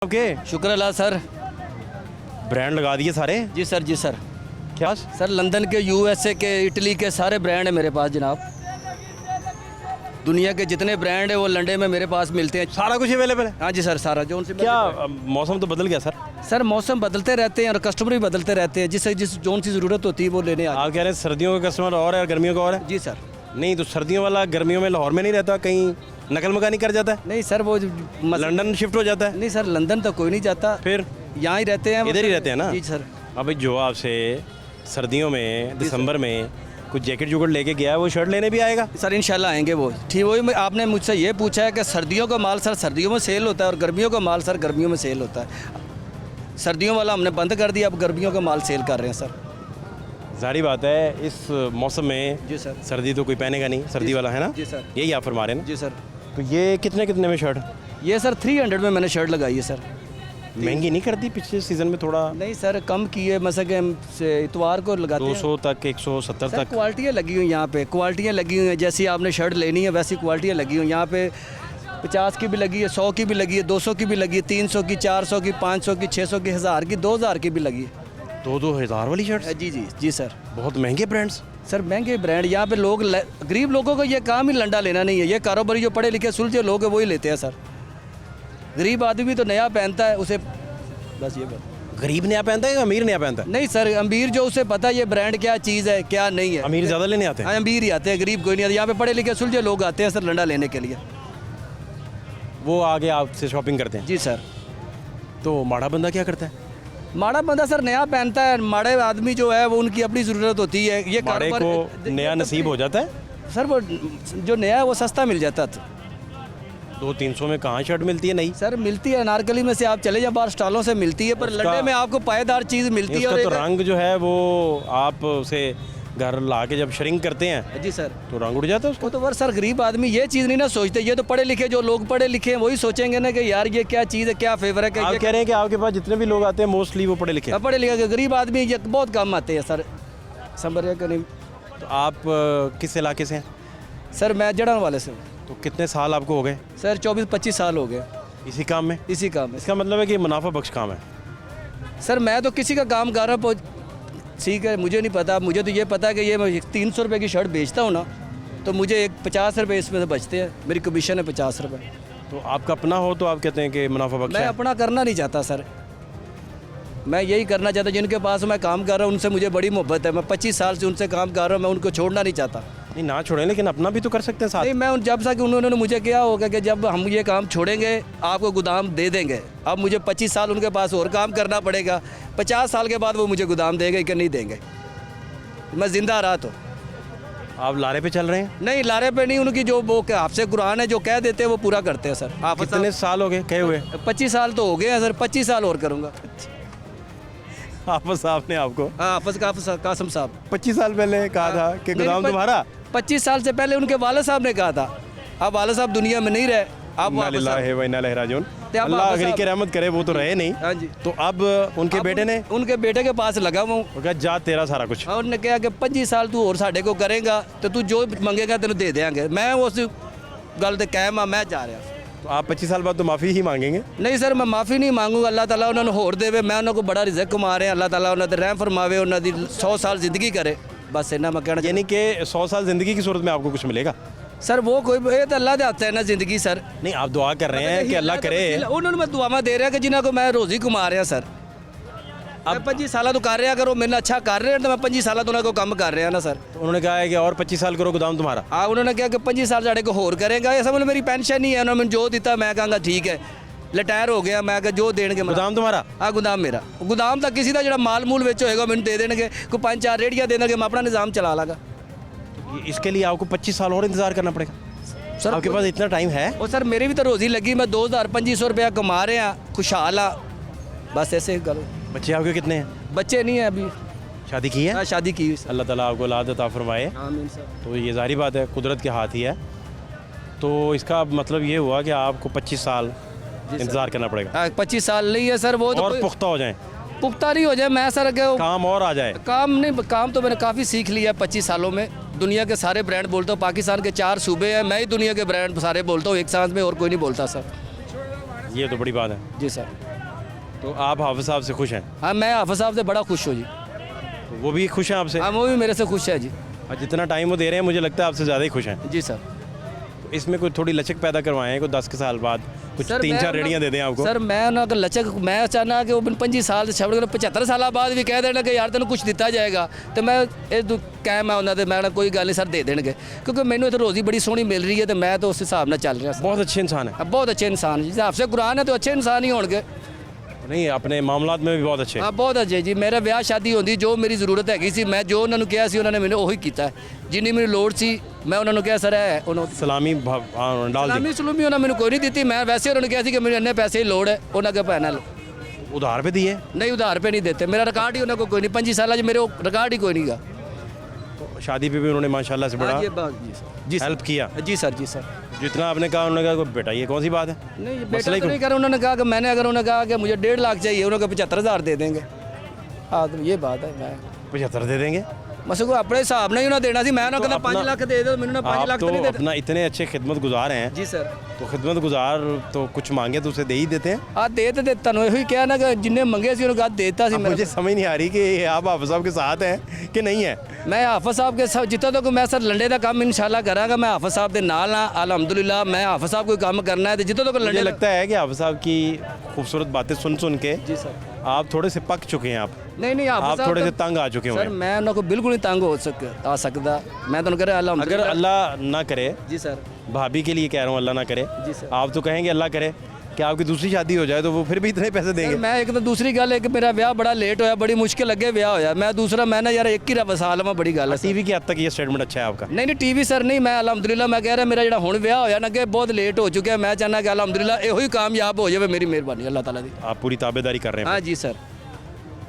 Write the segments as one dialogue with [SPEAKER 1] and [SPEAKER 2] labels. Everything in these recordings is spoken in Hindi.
[SPEAKER 1] ओके,
[SPEAKER 2] शुक्र अल्लाह सर।
[SPEAKER 1] ब्रांड लगा दिए सारे।
[SPEAKER 2] जी सर, जी सर।
[SPEAKER 1] क्या
[SPEAKER 2] सर लंदन के, यूएसए के, इटली के सारे ब्रांड हैं मेरे पास जनाब। दुनिया के जितने ब्रांड है वो लंदन में मेरे पास मिलते हैं।
[SPEAKER 1] सारा कुछ अवेलेबल है?
[SPEAKER 2] हाँ जी सर, सारा जो उनसे
[SPEAKER 1] क्या मौसम तो बदल गया सर?
[SPEAKER 2] सर मौसम बदलते रहते हैं और कस्टमर भी बदलते रहते हैं। जिस जोन सी ज़रूरत होती है वो लेने आ
[SPEAKER 1] आप कह रहे हैं सर्दियों का कस्टमर और है और गर्मियों का और है?
[SPEAKER 2] जी सर।
[SPEAKER 1] नहीं तो सर्दियों वाला गर्मियों में लाहौर में नहीं रहता, कहीं नकल मकानी कर जाता है,
[SPEAKER 2] नहीं सर वो
[SPEAKER 1] लंदन शिफ्ट हो जाता है?
[SPEAKER 2] नहीं सर, लंदन तो कोई नहीं जाता,
[SPEAKER 1] फिर
[SPEAKER 2] यहाँ ही रहते हैं।
[SPEAKER 1] इधर ही रहते हैं ना?
[SPEAKER 2] जी सर।
[SPEAKER 1] अभी जो आपसे सर्दियों में दिसंबर में कुछ जैकेट जुकेट लेके गया है वो शर्ट लेने भी आएगा?
[SPEAKER 2] सर इंशाल्लाह आएंगे वो। ठीक, वही आपने मुझसे ये पूछा है कि सर्दियों का माल सर सर्दियों में सेल होता है और गर्मियों का माल सर गर्मियों में सेल होता है। सर्दियों वाला हमने बंद कर दिया, अब गर्मियों का माल सेल कर रहे हैं सर।
[SPEAKER 1] जारी बात है इस मौसम में
[SPEAKER 2] जी सर।
[SPEAKER 1] सर्दी तो कोई पहनेगा नहीं, सर्दी वाला है ना?
[SPEAKER 2] जी सर।
[SPEAKER 1] यही आप फरमा रहे हैं ना?
[SPEAKER 2] जी सर।
[SPEAKER 1] तो ये कितने कितने में शर्ट?
[SPEAKER 2] ये सर 300 में मैंने शर्ट लगाई है सर।
[SPEAKER 1] महंगी नहीं कर दी पिछले सीज़न में थोड़ा?
[SPEAKER 2] नहीं सर, कम की है, मसा के इतवार को लगाते हैं
[SPEAKER 1] 200 तक, 170
[SPEAKER 2] सर।
[SPEAKER 1] तक
[SPEAKER 2] क्वालिटियाँ लगी हुई यहाँ पे, क्वालिटियाँ लगी हुई हैं। जैसी आपने शर्ट लेनी है वैसी क्वालिटियाँ लगी हुई यहाँ पे। 50 की भी लगी है, 100 की भी लगी है, 200 की भी लगी है, 300 की, 400 की, 500 की, 600 की, 1000 की, 2000 की भी लगी है।
[SPEAKER 1] 2-2 हज़ार वाली शर्ट?
[SPEAKER 2] जी जी जी सर।
[SPEAKER 1] बहुत महंगे ब्रांड्स।
[SPEAKER 2] सर महंगे ब्रांड यहाँ पे लोग गरीब लोगों को ये काम ही लंडा लेना नहीं है। ये कारोबारी जो पढ़े लिखे सुलझे लोग हैं वही लेते हैं सर। गरीब आदमी तो नया पहनता है, उसे बस ये बात।
[SPEAKER 1] गरीब नया पहनता है या अमीर नया पहनता है?
[SPEAKER 2] नहीं सर, अमीर जो उसे पता है ये ब्रांड क्या चीज़ है क्या नहीं है।
[SPEAKER 1] अमीर ज़्यादा लेने आते हैं?
[SPEAKER 2] हाँ, अमीर ही आते हैं, गरीब कोई नहीं आता। यहाँ पे पढ़े लिखे सुलझे लोग आते हैं सर लंडा लेने के लिए।
[SPEAKER 1] वो आगे आपसे शॉपिंग करते हैं?
[SPEAKER 2] जी सर।
[SPEAKER 1] तो माड़ा बंदा क्या करता है?
[SPEAKER 2] माड़ा बंदा सर नया पहनता है। माड़े आदमी जो है वो उनकी अपनी ज़रूरत होती है। ये
[SPEAKER 1] माड़े को नया नसीब हो जाता है?
[SPEAKER 2] सर वो जो नया है वो सस्ता मिल जाता है।
[SPEAKER 1] 200-300 में कहाँ शर्ट मिलती है नई?
[SPEAKER 2] सर मिलती है अनारकली में से, आप चले जाए बाहर स्टॉलों से मिलती है, पर लंडे में आपको पायदार चीज़ मिलती है।
[SPEAKER 1] उसका
[SPEAKER 2] और
[SPEAKER 1] तो रंग जो है वो आप उसे घर ला के जब श्रिंक करते हैं
[SPEAKER 2] जी सर
[SPEAKER 1] तो रंग उड़ जाता है उसका।
[SPEAKER 2] वो तो वर सर गरीब आदमी ये चीज़ नहीं ना सोचते। ये तो पढ़े लिखे, जो लोग पढ़े लिखे हैं वही सोचेंगे ना कि यार ये क्या चीज़ है, क्या फेवर है।
[SPEAKER 1] आप कह रहे हैं कि आपके पास जितने भी लोग आते हैं मोस्टली वो पढ़े लिखे हैं?
[SPEAKER 2] पढ़े लिखे गरीब आदमी ये बहुत कम आते हैं सर। समझ के नहीं।
[SPEAKER 1] तो आप किस इलाके से हैं?
[SPEAKER 2] सर मैं जड़ान वाले से हूँ।
[SPEAKER 1] तो कितने साल आपको हो गए
[SPEAKER 2] सर 24-25 साल हो गए
[SPEAKER 1] इसी काम में?
[SPEAKER 2] इसी काम में।
[SPEAKER 1] इसका मतलब है कि मुनाफा बख्श काम है।
[SPEAKER 2] सर मैं तो किसी का काम कर रहा हूँ, ठीक है, मुझे नहीं पता। मुझे तो ये पता है कि ये मैं 300 रुपये की शर्ट बेचता हूँ ना, तो मुझे एक 50 रुपये इसमें से बचते हैं। मेरी कमीशन है 50 रुपये।
[SPEAKER 1] तो आपका अपना हो तो आप कहते हैं कि मुनाफा बख्श
[SPEAKER 2] मैं
[SPEAKER 1] है?
[SPEAKER 2] अपना करना नहीं चाहता सर। मैं यही करना चाहता, जिनके पास मैं काम कर रहा हूँ उनसे मुझे बड़ी मोहब्बत है। मैं 25 साल से उनसे काम कर रहा हूँ, मैं उनको छोड़ना नहीं चाहता।
[SPEAKER 1] नहीं ना छोड़ें, लेकिन अपना भी तो कर सकते हैं साथ।
[SPEAKER 2] नहीं, मैं जब तक उन्होंने मुझे क्या होगा कि जब हम ये काम छोड़ेंगे आपको गोदाम दे देंगे। अब मुझे 25 साल उनके पास और काम करना पड़ेगा, 50 साल के बाद वो मुझे गोदाम देंगे कि नहीं देंगे। मैं ज़िंदा रहा तो।
[SPEAKER 1] आप लारे पे चल रहे हैं?
[SPEAKER 2] नहीं, लारे पे नहीं, उनकी जो वो आपसे कुरान है जो कह देते हैं वो पूरा करते हैं सर। आप
[SPEAKER 1] कितने साल हो गए कहे हुए?
[SPEAKER 2] 25 साल तो हो गए हैं सर, 25 साल और करूँगा।
[SPEAKER 1] हाफिज साहब ने आपको?
[SPEAKER 2] हाँ, हाफिज कासम साहब
[SPEAKER 1] 25 साल पहले कहा था कि गोदाम तुम्हारा?
[SPEAKER 2] 25 साल से पहले उनके वाले साहब ने कहा था। अब वाले साहब दुनिया में नहीं रहे। अब अल्लाह
[SPEAKER 1] अगरी के रहमत करे, वो तो रहे नहीं।
[SPEAKER 2] हाँ जी।
[SPEAKER 1] तो अब उनके बेटे ने?
[SPEAKER 2] उनके बेटे के पास लगा हुआ हूँ।
[SPEAKER 1] जा तेरा सारा कुछ।
[SPEAKER 2] और उन्होंने कहा कि 25 साल तू और साढ़े को करेगा तो तू जो मंगेगा तेन दे देंगे। मैं उस गल ते कायम आ, मैं जा रहा।
[SPEAKER 1] तो आप 25 साल बाद तो माफ़ी ही मांगेंगे?
[SPEAKER 2] नहीं सर, मैं माफ़ी नहीं मांगूंगा। अल्लाह ताला उन्होंने होर देवे, मैं उन्होंने बड़ा रिज़्क कमा रहा। अल्लाह ताला उन्होंने रहम फरमावे, उन्होंने 100 साल ज़िंदगी करे। बस इतना मैं कहना।
[SPEAKER 1] यानी कि 100 साल ज़िंदगी की सूरत में आपको कुछ मिलेगा?
[SPEAKER 2] सर वो कोई ये तो अल्लाह दे हाथ है ना ज़िंदगी सर।
[SPEAKER 1] नहीं, आप दुआ कर रहे हैं कि अल्लाह करे।
[SPEAKER 2] उन्होंने मैं दुआवां दे रहा कि जिन्हों को मैं रोज़ी कमा रहा सर। अब 25 साल तो कर रहा, अगर वो मेरे अच्छा कर रहे हैं तो मैं 25 साल तो उन्होंने काम कर रहा ना सर।
[SPEAKER 1] तो उन्होंने कहा है कि और 25 साल करो गोदाम तुम्हारा?
[SPEAKER 2] हाँ, उन्होंने कहा कि 25 साल साढ़े को होर करेगा। ये समझ मेरी पेंशन नहीं है, उन्होंने जो दिता मैं कहूँगा ठीक है, रिटायर हो गया। मैं जो देंगे
[SPEAKER 1] गोदाम तुम्हारा?
[SPEAKER 2] हाँ, गोदाम मेरा। गोदाम तक किसी का जो माल मूल बेच होएगा मैंने दे देंगे, कोई 5-4 रेडियाँ दे देंगे, मैं अपना निज़ाम चला लगा।
[SPEAKER 1] इसके लिए आपको 25 साल और इंतज़ार करना पड़ेगा?
[SPEAKER 2] सर
[SPEAKER 1] आपके पास इतना टाइम है?
[SPEAKER 2] और सर मेरी भी तो रोज़ी लगी, मैं 2000-2500 रुपया कमा रहे हैं, खुशहाल आ। बस ऐसे ही करो।
[SPEAKER 1] बच्चे आपके कितने हैं?
[SPEAKER 2] बच्चे नहीं हैं अभी।
[SPEAKER 1] शादी की है?
[SPEAKER 2] हाँ, शादी की हुई सर।
[SPEAKER 1] अल्लाह ताला आपको औलाद अता फरमाए।
[SPEAKER 2] आमीन सर।
[SPEAKER 1] तो ये ज़ाहिर बात है कुदरत के हाथ ही है। तो इसका मतलब ये हुआ कि आपको 25 साल इंतज़ार करना पड़ेगा?
[SPEAKER 2] 25 साल नहीं है सर, वो तो
[SPEAKER 1] और पुख्ता हो जाए?
[SPEAKER 2] पुख्ता नहीं हो जाए मैं सर के
[SPEAKER 1] काम और आ जाए?
[SPEAKER 2] काम नहीं, काम तो मैंने काफ़ी सीख लिया 25 सालों में। दुनिया के सारे ब्रांड बोलता हूँ, पाकिस्तान के 4 सूबे हैं, मैं ही दुनिया के ब्रांड सारे बोलता हूँ एक साथ में, और कोई नहीं बोलता सर।
[SPEAKER 1] ये तो बड़ी बात है।
[SPEAKER 2] जी सर।
[SPEAKER 1] तो आप हाफिज साहब से खुश हैं?
[SPEAKER 2] हाँ मैं हाफिज साहब से बड़ा खुश हूँ जी।
[SPEAKER 1] तो वो भी खुश हैं आपसे?
[SPEAKER 2] हाँ वो भी मेरे से खुश है जी।
[SPEAKER 1] और जितना टाइम वो दे रहे हैं मुझे लगता है आपसे ज़्यादा ही खुश हैं।
[SPEAKER 2] जी सर।
[SPEAKER 1] तो इसमें कोई थोड़ी लचक पैदा करवाएं, कोई 10 के साल बाद कुछ
[SPEAKER 2] सर
[SPEAKER 1] 3-4 रेडियाँ दे दें आपको।
[SPEAKER 2] सर मैं उन्होंने अगर लचक मैं चाहना कि वो 25 साल छड़ 75 साल बाद भी कह देना कि यार तेन कुछ दिता जाएगा तो मैं ये कायम है उन्होंने मैं कोई गल नहीं सर दे देंगे क्योंकि मैंने इतनी रोज़ी बड़ी सोहनी मिल रही है तो मैं तो उस हिसाब से चल रहा।
[SPEAKER 1] बहुत अच्छे इंसान है।
[SPEAKER 2] बहुत अच्छे इंसान जी, आपसे कुरान है तो अच्छे इंसान ही होंगे।
[SPEAKER 1] नहीं अपने मामलात में भी बहुत अच्छे।
[SPEAKER 2] हाँ बहुत अच्छे जी। मेरा ब्याह शादी होती जो मेरी जरूरत हैगी सी मैं जो उन्होंने कहा सी उन्होंने मैंने ਉਹੀ ਕੀਤਾ जिन्नी मेरी लोड़ सी मैं उन्होंने कहा सर है उन्होंने
[SPEAKER 1] सलामी डाल दी।
[SPEAKER 2] सलामी सलूमी उन्होंने मैंने कोई नहीं दी मैं वैसे उन्होंने कहा सी कि मेरे इन्ने पैसे की लोड़ है उन्होंने कहा पैना लो
[SPEAKER 1] उधार पे दिए?
[SPEAKER 2] नहीं उधार पे नहीं देते मेरा रिकॉर्ड ही उन्होंने कोई नहीं 25 साल मेरे रिकॉर्ड ही कोई नहीं गा।
[SPEAKER 1] तो शादी पे भी उन्होंने माशाल्लाह से बड़ा
[SPEAKER 2] जी
[SPEAKER 1] हेल्प किया।
[SPEAKER 2] जी सर जी सर।
[SPEAKER 1] जितना आपने कहा उन्होंने कहा बेटा ये कौन सी बात है?
[SPEAKER 2] नहीं बेटा तो नहीं कर उन्होंने कहा कि मैंने अगर उन्होंने कहा कि मुझे 1.5 लाख चाहिए उन्होंने कहा 75,000 दे देंगे। हाँ तो ये बात है मैं
[SPEAKER 1] 75 दे देंगे
[SPEAKER 2] बस को अपने हिसाब नहीं उन्होंने देना सी मैं उन्होंने कहता 5 लाख दे दो मैंने 5 लाख
[SPEAKER 1] तो
[SPEAKER 2] तो नहीं देते।
[SPEAKER 1] अपना इतने अच्छे खिदमत गुजार हैं
[SPEAKER 2] जी सर।
[SPEAKER 1] तो खिदमत गुजार तो कुछ मांगे तो उसे दे ही देते हैं।
[SPEAKER 2] हाँ दे तो तनु यही क्या ना कि जिन्ने मंगे सी उन्होंने कहा देता सी।
[SPEAKER 1] मुझे समझ नहीं आ रही कि आप हाफिज साहब के साथ हैं कि नहीं है।
[SPEAKER 2] मैं हाफिज साहब के साथ जितना तक मैं सर लंडे का काम इंशाल्लाह करांगा मैं हाफिज साहब के नाल हाँ अलहमदुलिल्लाह मैं हाफिज साहब कोई काम करना है तो जितना तक
[SPEAKER 1] मुझे
[SPEAKER 2] लंडे
[SPEAKER 1] लगता है कि हाफिज साहब की खूबसूरत बातें सुन सुन के
[SPEAKER 2] जी सर
[SPEAKER 1] आप थोड़े से पक चुके हैं। आप
[SPEAKER 2] नहीं
[SPEAKER 1] आप थोड़े से तंग आ चुके
[SPEAKER 2] सर
[SPEAKER 1] हैं।
[SPEAKER 2] मैं उन्होंने को बिल्कुल नहीं तंग हो आ सकता मैं तो कह रहा
[SPEAKER 1] अगर
[SPEAKER 2] अल्हम्दुलिल्लाह।
[SPEAKER 1] अल्लाह ना करे,
[SPEAKER 2] जी सर।
[SPEAKER 1] भाभी के लिए कह रहा हूँ अल्लाह ना करे,
[SPEAKER 2] जी सर।
[SPEAKER 1] आप तो कहेंगे अल्लाह करे कि आपकी दूसरी शादी हो जाए तो वो फिर भी इतने पैसे देंगे।
[SPEAKER 2] मैं एक तो दूसरी गल है कि मेरा ब्याह बड़ा लेट होया बड़ी मुश्किल लगे ब्याह होया मैं दूसरा मैं ना यार एक ही रब साल में बड़ी गल है।
[SPEAKER 1] टीवी की हद तक ये स्टेटमेंट अच्छा है आपका?
[SPEAKER 2] नहीं टीवी सर नहीं मैं अलहमदुलिल्लाह मैं कह रहा मेरा जो हुण ब्याह होया ना कि बहुत लेट हो चुका है मैं चाहना कि अलहमदुलिल्लाह यो ही कामयाब हो जाए मेरी मेहरबानी अल्लाह ताला दी।
[SPEAKER 1] आप पूरी ताबेदारी कर रहे हैं?
[SPEAKER 2] हाँ जी सर।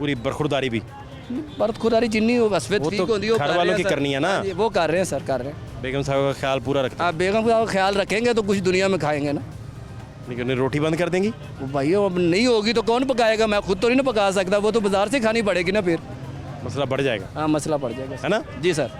[SPEAKER 1] पूरी बरखुरदारी भी?
[SPEAKER 2] बरत खुदारी जिन्नी वसफत
[SPEAKER 1] वो
[SPEAKER 2] ठीक
[SPEAKER 1] तो
[SPEAKER 2] होती है
[SPEAKER 1] घर वालों की करनी है ना।
[SPEAKER 2] वो कर रहे हैं सर कर रहे हैं।
[SPEAKER 1] बेगम साहब का ख्याल पूरा रखते
[SPEAKER 2] आप बेगम का ख्याल रखेंगे तो कुछ दुनिया में खाएंगे ना।
[SPEAKER 1] लेकिन उन्हें रोटी बंद कर देंगी?
[SPEAKER 2] वो भाई अब नहीं होगी तो कौन पकाएगा मैं खुद तो नहीं ना पका सकता वो तो बाजार से खानी पड़ेगी ना फिर
[SPEAKER 1] मसला बढ़ जाएगा।
[SPEAKER 2] हाँ मसला पड़ जाएगा
[SPEAKER 1] है ना?
[SPEAKER 2] जी सर।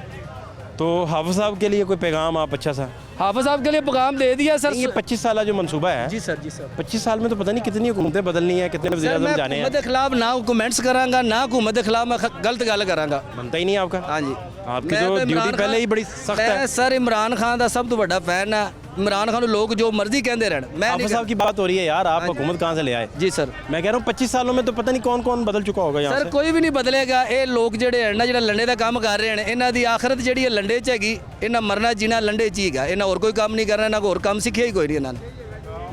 [SPEAKER 1] तो हाफिज साहब के लिए कोई पैगाम आप अच्छा सा?
[SPEAKER 2] हाफिज साहब के लिए पैगाम दे दिया सर।
[SPEAKER 1] ये 25 साल जो मनसूबा है
[SPEAKER 2] जी सर जी सर
[SPEAKER 1] 25 साल में तो पता नहीं कितनी हुकूमतें बदलनी है, कितने वज़ीर आज़म जाने हैं।
[SPEAKER 2] हुकूमत के खिलाफ ना कमेंट्स करांगा ना हुकूमत के खिलाफ मैं गलत गल करांगा।
[SPEAKER 1] बनता ही नहीं आपका।
[SPEAKER 2] हाँ जी
[SPEAKER 1] आपकी
[SPEAKER 2] मैं
[SPEAKER 1] तो
[SPEAKER 2] तो
[SPEAKER 1] ड्यूटी
[SPEAKER 2] इमरान
[SPEAKER 1] पहले ही
[SPEAKER 2] खान-
[SPEAKER 1] बड़ी सख्त
[SPEAKER 2] मैं
[SPEAKER 1] है।
[SPEAKER 2] सर इमरान खान का सब तो बड़ा फैन है। इमरान खान लोग जो मर्जी कहते रहन मैं नहीं
[SPEAKER 1] हाफिज साहब की बात हो रही है यार, आप हुकूमत कहाँ से ले आए?
[SPEAKER 2] जी सर।
[SPEAKER 1] मैं कह रहा हूँ 25 सालों में तो पता नहीं कौन कौन बदल चुका होगा यहाँ
[SPEAKER 2] सर
[SPEAKER 1] से।
[SPEAKER 2] कोई भी नहीं बदलेगा ये लोग ਜਿਹੜੇ ਹਨ ਨਾ ਜਿਹੜਾ ਲੰਡੇ ਦਾ ਕੰਮ ਕਰ ਰਹੇ ਨੇ ਇਹਨਾਂ ਦੀ ਆਖਰਤ ਜਿਹੜੀ ਹੈ ਲੰਡੇ 'ਚ ਹੈਗੀ ਇਹਨਾਂ ਮਰਨਾ ਜੀਣਾ ਲੰਡੇ 'ਚ ਹੀ ਹੈਗਾ ਇਹਨਾਂ ਹੋਰ ਕੋਈ ਕੰਮ ਨਹੀਂ ਕਰਨਾ ਇਹਨਾਂ ਹੋਰ ਕੰਮ ਸਿੱਖਿਆ ਹੀ ਕੋਈ ਨਹੀਂ ਇਹਨਾਂ ਨੇ।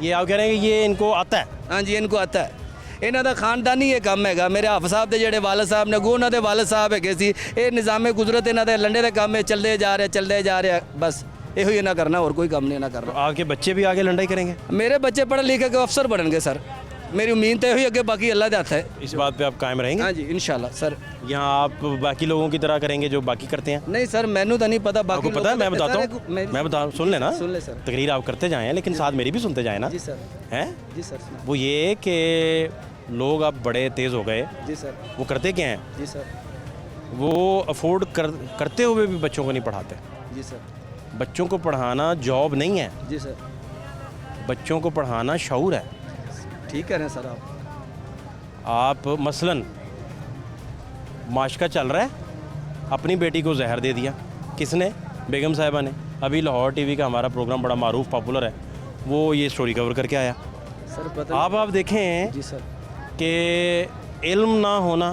[SPEAKER 1] ये आप कह रहे हैं कि ये इनको आता है?
[SPEAKER 2] हाँ जी इनको आता है ਇਹਨਾਂ ਦਾ ਖਾਨਦਾਨੀ ਇਹ ਕੰਮ ਹੈਗਾ ਮੇਰੇ ਹਾਫਿਜ਼ ਸਾਹਿਬ ਦੇ ਜਿਹੜੇ ਵਾਲਦ ਸਾਹਿਬ ਨੇ ਉਹਨਾਂ ਦੇ ਵਾਲਦ ਸਾਹਿਬ ਹੈਗੇ ਸੀ ਇਹ ਨਿਜ਼ਾਮੇ ਕੁਦਰਤ ਇਹਨਾਂ ਦੇ ਲੰਡੇ ਦੇ ਕੰਮ ਇਹ ਚੱਲਦੇ ਜਾ ਰਿਹਾ ਬਸ ਇਹੋ ਹੀ ਇਹਨਾਂ ਕਰਨਾ ਹੋਰ ਕੋਈ ਕੰਮ ਨਹੀਂ ਇਹਨਾਂ
[SPEAKER 1] तो
[SPEAKER 2] ਕਰਨਾ।
[SPEAKER 1] आपके बच्चे भी आगे लड़ाई करेंगे?
[SPEAKER 2] मेरे बच्चे पढ़ लिख के अफसर बनणगे सर मेरी उम्मीद तो यही अगे बाकी अल्लाह के हाथ है।
[SPEAKER 1] इस बात पे आप कायम रहेंगे?
[SPEAKER 2] हाँ जी इंशाल्लाह सर।
[SPEAKER 1] यहाँ आप बाकी लोगों की तरह करेंगे जो बाकी करते हैं?
[SPEAKER 2] नहीं सर मैनू तो नहीं पता बाकी
[SPEAKER 1] आपको पता है? मैं बताता हूँ, मैं बता सुन लेना।
[SPEAKER 2] सुन ले सर।
[SPEAKER 1] तकरीर आप करते जाएं लेकिन साथ मेरी भी सुनते जाएं ना।
[SPEAKER 2] जी सर।
[SPEAKER 1] हैं
[SPEAKER 2] जी सर।
[SPEAKER 1] वो ये कि लोग अब बड़े तेज़ हो गए।
[SPEAKER 2] जी सर।
[SPEAKER 1] वो करते क्या हैं?
[SPEAKER 2] जी सर।
[SPEAKER 1] वो अफोर्ड करते हुए भी बच्चों को नहीं पढ़ाते।
[SPEAKER 2] जी सर।
[SPEAKER 1] बच्चों को पढ़ाना जॉब नहीं है,
[SPEAKER 2] जी सर।
[SPEAKER 1] बच्चों को पढ़ाना शऊर है।
[SPEAKER 2] ठीक कह रहे हैं सर
[SPEAKER 1] आप मसलन माशका चल रहा है, अपनी बेटी को जहर दे दिया। किसने? बेगम साहिबा ने। अभी लाहौर टीवी का हमारा प्रोग्राम बड़ा मारूफ पॉपुलर है, वो ये स्टोरी कवर करके आया।
[SPEAKER 2] सर पता
[SPEAKER 1] आप देखें
[SPEAKER 2] जी सर
[SPEAKER 1] कि इल्म ना होना,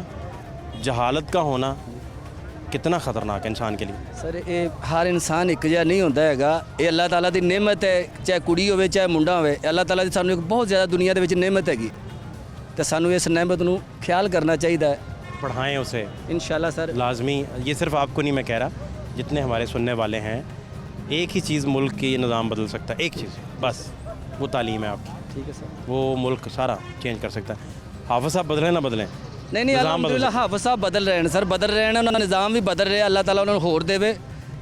[SPEAKER 1] जहालत का होना कितना ख़तरनाक है इंसान के लिए।
[SPEAKER 2] सर ये हर इंसान एक जिहा नहीं होता हैगा ये अल्लाह ताला की नेमत है चाहे कुड़ी होवे चाहे मुंडा होवे अल्लाह ताला की सानू एक बहुत ज़्यादा दुनिया के नेमत हैगी तो सानू इस नेमत नू ख्याल करना चाहिए।
[SPEAKER 1] पढ़ाएं उसे
[SPEAKER 2] इंशाल्लाह सर
[SPEAKER 1] लाजमी। ये सिर्फ आपको नहीं मैं कह रहा, जितने हमारे सुनने वाले हैं, एक ही चीज़ मुल्क की निज़ाम बदल सकता है, एक चीज़ बस, वो तालीम है आपकी।
[SPEAKER 2] ठीक है सर।
[SPEAKER 1] वो मुल्क सारा चेंज कर सकता है। हाफिज साहब बदलें ना बदलें,
[SPEAKER 2] नहीं
[SPEAKER 1] निज़ाम
[SPEAKER 2] अल्हम्दुलिल्लाह हाफिज साहब बदल रहे हैं सर बदल रहे हैं उन्होंने निज़ाम भी बदल रहे अल्लाह ताला उन्होंने होर देवे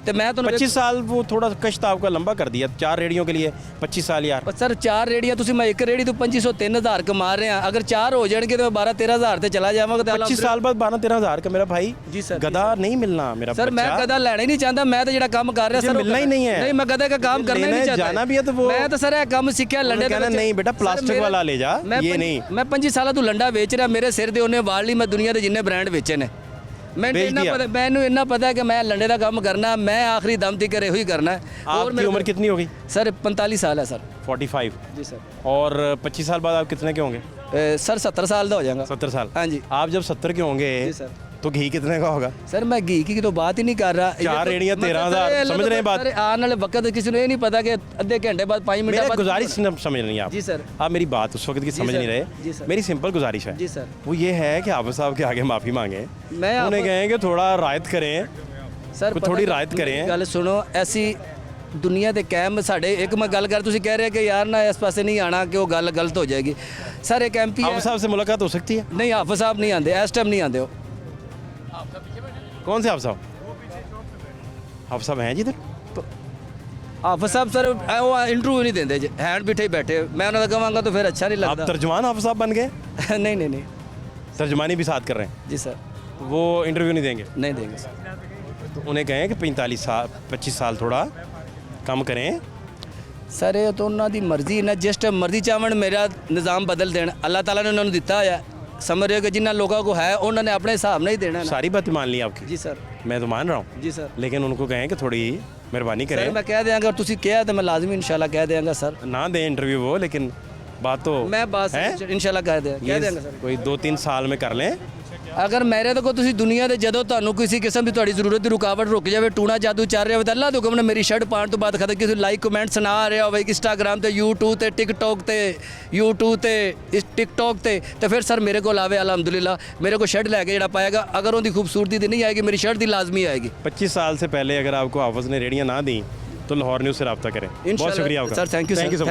[SPEAKER 2] तो मैं तो
[SPEAKER 1] 25 साल वो थोड़ा कश्त आपका लंबा कर दिया, 4 रेडियों के लिए 25 साल यार।
[SPEAKER 2] सर 4 रेड़ियाँ ਤੁਸੀਂ ਮੈਂ ਇੱਕ ਰੇੜੀ ਤੋਂ 2500 3000 ਕਮਾ ਰਹੇ ਆ ਅਗਰ 4 ਹੋ ਜਾਣਗੇ तो 12 13000 ਤੇ ਚਲਾ ਜਾਵਾਂਗਾ ਤੇ
[SPEAKER 1] 25 साल बाद 12-13 हज़ार का मेरा भाई
[SPEAKER 2] जी सर,
[SPEAKER 1] गधा नहीं मिलना मेरा
[SPEAKER 2] सर मैं
[SPEAKER 1] बच्चा।
[SPEAKER 2] गधा लेना ही नहीं चाहता, मैं तो ਜਿਹੜਾ ਕੰਮ ਕਰ ਰਿਹਾ
[SPEAKER 1] मुझे
[SPEAKER 2] सर
[SPEAKER 1] मिलना ही नहीं है।
[SPEAKER 2] नहीं मैं गधे का काम करना ही
[SPEAKER 1] लेना
[SPEAKER 2] नहीं
[SPEAKER 1] है,
[SPEAKER 2] चाहता।
[SPEAKER 1] जाना भी है तो वो
[SPEAKER 2] मैं तो सर ਇਹ ਕੰਮ ਸਿੱਖਿਆ ਲੰਡੇ
[SPEAKER 1] कहना नहीं बेटा प्लास्टिक वाला ले जा, ये नहीं।
[SPEAKER 2] मैं 25 ਸਾਲਾਂ ਤੋਂ ਲੰਡਾ ਵੇਚ ਰਿਹਾ, ਮੇਰੇ ਸਿਰ ਦੇ ਉਹਨੇ ਵਾਲ ਲਈ ਮੈਂ ਦੁਨੀਆ ਦੇ ਜਿੰਨੇ ਬ੍ਰਾਂਡ ਵੇਚੇ ਨੇ ਮੈਨੂੰ ਇੰਨਾ ਪਤਾ ਹੈ ਕਿ ਮੈਂ ਲੰਡੇ ਦਾ ਕੰਮ ਕਰਨਾ, ਮੈਂ ਆਖਰੀ ਦਮ ਤੱਕ ਇਹੋ ਹੀ ਕਰਨਾ है।
[SPEAKER 1] आपकी उम्र कितनी होगी?
[SPEAKER 2] सर 45 साल है सर।
[SPEAKER 1] 45।
[SPEAKER 2] जी सर।
[SPEAKER 1] और 25 साल बाद आप कितने के होंगे?
[SPEAKER 2] सर 70 साल का हो जाएगा।
[SPEAKER 1] 70 साल।
[SPEAKER 2] हाँ जी।
[SPEAKER 1] आप जब 70 के होंगे
[SPEAKER 2] जी सर,
[SPEAKER 1] तो घी कितने का होगा?
[SPEAKER 2] सर मैं घी की तो बात ही नहीं कर रहा।
[SPEAKER 1] 4 रेड़ियाँ 13,000, समझ रहे हैं बात?
[SPEAKER 2] आने वाले वक्त किसी को ये नहीं पता कि आधे घंटे बाद 5 मिनट
[SPEAKER 1] मेरा
[SPEAKER 2] बाद
[SPEAKER 1] गुजारिश समझ नहीं आप।
[SPEAKER 2] जी सर।
[SPEAKER 1] आप मेरी बात उस वक्त की समझ
[SPEAKER 2] सर।
[SPEAKER 1] नहीं
[SPEAKER 2] जी
[SPEAKER 1] रहे।
[SPEAKER 2] सर।
[SPEAKER 1] मेरी सिंपल गुजारिश है
[SPEAKER 2] जी सर।
[SPEAKER 1] वो ये है कि हाफिज साहब के आगे माफ़ी मांगे,
[SPEAKER 2] मैं
[SPEAKER 1] उन्हें कहें कि थोड़ा रायत करें,
[SPEAKER 2] सर
[SPEAKER 1] थोड़ी रायत करें।
[SPEAKER 2] गल सुनो, ऐसी दुनिया ਦੇ ਕਾਇਮ ਸਾਡੇ ਇੱਕ ਮੈਂ ਗੱਲ ਕਰ ਤੁਸੀਂ ਕਹਿ ਰਹੇ ਕਿ ਯਾਰ ਨਾ ਇਸ ਪਾਸੇ ਨਹੀਂ ਆਣਾ ਕਿ ਉਹ ਗੱਲ ਗਲਤ ਹੋ ਜਾਏਗੀ। ਸਰ ਇੱਕ ਐਮਪੀ
[SPEAKER 1] हाफिज साहब से मुलाकात हो सकती है?
[SPEAKER 2] नहीं हाफिज साहब नहीं आते, इस टाइम नहीं आते हो।
[SPEAKER 1] कौन से हाफिज साहब? हाफिज साहब हैं जिधर?
[SPEAKER 2] ਹਾਫਿਜ਼ ਸਾਹਿਬ ਸਰ ਉਹ ਇੰਟਰਵਿਊ ਨਹੀਂ ਦਿੰਦੇ ਹੈਂਡ ਬਿਠੇ ਹੀ ਬੈਠੇ, ਮੈਂ ਉਹਨਾਂ ਦਾ ਕਹਾਂਗਾ ਤਾਂ ਫਿਰ ਅੱਛਾ ਨਹੀਂ
[SPEAKER 1] आप
[SPEAKER 2] ਲੱਗਦਾ।
[SPEAKER 1] तर्जुमान हाफिज साहब बन गए?
[SPEAKER 2] नहीं नहीं नहीं
[SPEAKER 1] तर्जुमानी भी साथ कर रहे हैं,
[SPEAKER 2] जी सर,
[SPEAKER 1] वो इंटरव्यू नहीं देंगे?
[SPEAKER 2] नहीं देंगे सर।
[SPEAKER 1] तो उन्हें कहें कि 45 साल 25 साल थोड़ा कम करें।
[SPEAKER 2] ਸਰ ਇਹ ਤਾਂ ਉਹਨਾਂ ਦੀ ਮਰਜ਼ੀ ਨਾ, ਜਿਸ ਟਾਈਮ ਮਰਜ਼ੀ ਚਾਹਣ ਮੇਰਾ ਨਿਜ਼ਾਮ ਬਦਲ ਦੇਣ। ਅੱਲਾਹ ਤਾਲਾ ਨੇ ਉਹਨਾਂ ਨੂੰ ਦਿੱਤਾ ਹੋਇਆ, ਸਮਝ ਰਹੇ ਹੋ ਕਿ ਜਿਨ੍ਹਾਂ ਲੋਕਾਂ ਕੋ ਹੈ ਉਹਨਾਂ ਨੇ ਆਪਣੇ ਹਿਸਾਬ ਨਾਲ ਹੀ ਦੇਣਾ ਨਾ।
[SPEAKER 1] सारी बातें मान ली आपकी,
[SPEAKER 2] जी सर।
[SPEAKER 1] मैं तो मान रहा हूँ,
[SPEAKER 2] जी सर।
[SPEAKER 1] लेकिन उनको कहें कि थोड़ी मेहरबानी
[SPEAKER 2] सर
[SPEAKER 1] करें।
[SPEAKER 2] मैं कह देंगे, अगर ਤੁਸੀਂ ਕਿਹਾ ਤਾਂ ਮੈਂ ਲਾਜ਼ਮੀ इंशाल्लाह कह देंगे सर।
[SPEAKER 1] ना दें इंटरव्यू वो, लेकिन बात तो
[SPEAKER 2] मैं बात
[SPEAKER 1] है।
[SPEAKER 2] इंशाल्लाह कह देंगे सर।
[SPEAKER 1] कोई 2-3 साल में कर लें।
[SPEAKER 2] ਅਗਰ ਮੇਰੇ ਤੋਂ ਤੁਸੀਂ ਦੁਨੀਆ ਦੇ ਜਦੋਂ ਤੁਹਾਨੂੰ ਕਿਸੇ ਕਿਸਮ ਦੀ ਤੁਹਾਡੀ ਜ਼ਰੂਰਤ ਦੀ ਰੁਕਾਵਟ ਰੁਕ ਜਾਵੇ, ਟੂਣਾ ਜਾਦੂ ਚੱਲ ਰਿਹਾ ਹੋਵੇ ਤਾਂ ਅੱਲਾਹ ਦੇ ਹੁਕਮ ਨਾਲ ਮੇਰੀ ਸ਼ਰਟ ਪਾਉਣ ਤੋਂ ਬਾਅਦ ਖਤਮ, ਕਿਸੇ ਲਾਈਕ ਕਮੈਂਟਸ ਨਾ ਆ ਰਿਹਾ ਹੋਵੇ ਇੰਸਟਾਗ੍ਰਾਮ ਤੇ YouTube ਤੇ TikTok ਤੇ YouTube ਤੇ ਇਸ TikTok ਤੇ ਫਿਰ ਸਰ ਮੇਰੇ ਕੋਲ ਆਵੇ ਅਲਹਮਦੁਲਿਲਾ, ਮੇਰੇ ਕੋਲ ਸ਼ਰਟ ਲੈ ਕੇ ਜਿਹੜਾ ਪਾਏਗਾ, ਅਗਰ ਉਹਦੀ ਖੂਬਸੂਰਤੀ ਦੀ ਨਹੀਂ ਆਏਗੀ, ਮੇਰੀ ਸ਼ਰਟ ਦੀ ਲਾਜ਼ਮੀ आएगी।
[SPEAKER 1] 25 साल से पहले अगर आपको हाफिज ने रेडियाँ ना दी तो लाहौर न्यूज़ से रब्ता करें। बहुत शुक्रिया आपका
[SPEAKER 2] सर, थैंक यू सर।